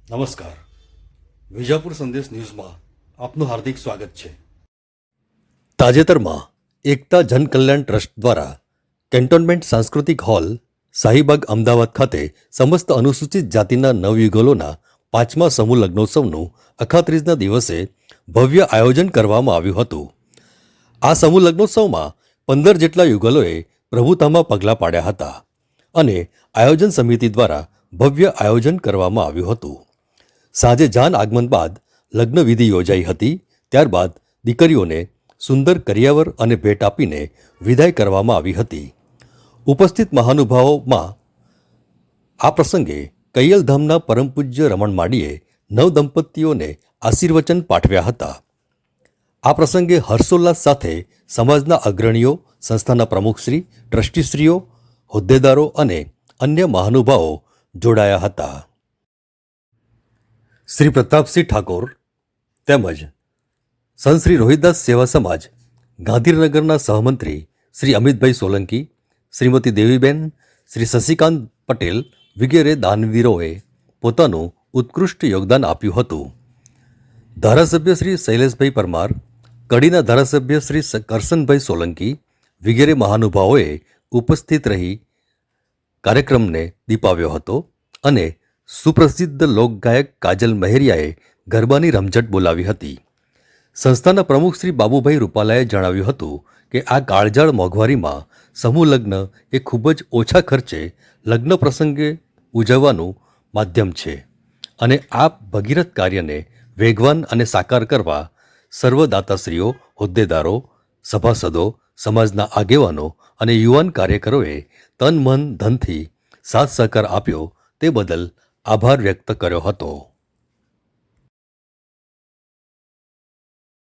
નમસ્કાર. વિજાપુર સંદેશ ન્યૂઝમાં આપનું હાર્દિક સ્વાગત છે. તાજેતરમાં એકતા જનકલ્યાણ ટ્રસ્ટ દ્વારા કેન્ટોનમેન્ટ સાંસ્કૃતિક હોલ, શાહીબાગ, અમદાવાદ ખાતે સમસ્ત અનુસૂચિત જાતિના નવયુગલોના 5મા સમૂહ લગ્નોત્સવનું અખાત્રીજના દિવસે ભવ્ય આયોજન કરવામાં આવ્યું હતું. આ સમૂહ લગ્નોત્સવમાં 15 જેટલા યુગલોએ પ્રભુતામાં પગલાં પાડ્યા હતા અને આયોજન સમિતિ દ્વારા ભવ્ય આયોજન કરવામાં આવ્યું હતું. સાંજે જાન આગમન બાદ લગ્ન વિધિ યોજાઈ હતી. ત્યારબાદ દીકરીઓને સુંદર કરિયાવર અને ભેટ આપીને વિદાય કરવામાં આવી હતી. ઉપસ્થિત મહાનુભાવોમાં આ પ્રસંગે કૈયલધામના પરમ પૂજ્ય રમણ માડીએ નવ દંપતીઓને આશીર્વચન પાઠવ્યા હતા. આ પ્રસંગે હર્ષોલ્લાસ સાથે સમાજના અગ્રણીઓ, સંસ્થાના પ્રમુખશ્રી, ટ્રસ્ટીશ્રીઓ, હોદ્દેદારો અને અન્ય મહાનુભાવો જોડાયા હતા. શ્રી પ્રતાપસિંહ ઠાકોર તેમજ સંત શ્રી રોહિદાસ સેવા સમાજ ગાંધીનગરના સહમંત્રી શ્રી અમિતભાઈ સોલંકી, શ્રીમતી દેવીબેન, શ્રી શશિકાંત પટેલ વગેરે દાનવીરોએ પોતાનું ઉત્કૃષ્ટ યોગદાન આપ્યું હતું. ધારાસભ્ય શ્રી શૈલેષભાઈ પરમાર, કડીના ધારાસભ્ય શ્રી કરશનભાઈ સોલંકી વગેરે મહાનુભાવોએ ઉપસ્થિત રહી કાર્યક્રમને દીપાવ્યો હતો અને સુપ્રસિદ્ધ લોકગાયક કાજલ મહેરિયાએ ગરબાની રમઝટ બોલાવી હતી. સંસ્થાના પ્રમુખ શ્રી બાબુભાઈ રૂપાલાએ જણાવ્યું હતું કે આ કાળજાળ મોંઘવારીમાં સમૂહ લગ્ન એ ખૂબ જ ઓછા ખર્ચે લગ્ન પ્રસંગે ઉજવવાનું માધ્યમ છે અને આ ભગીરથ કાર્યને વેગવાન અને સાકાર કરવા સર્વદાતાશ્રીઓ, હોદ્દેદારો, સભાસદો, સમાજના આગેવાનો અને યુવાન કાર્યકરોએ તન મન ધનથી સાથ સહકાર આપ્યો તે બદલ આભાર વ્યક્ત કર્યો હતો.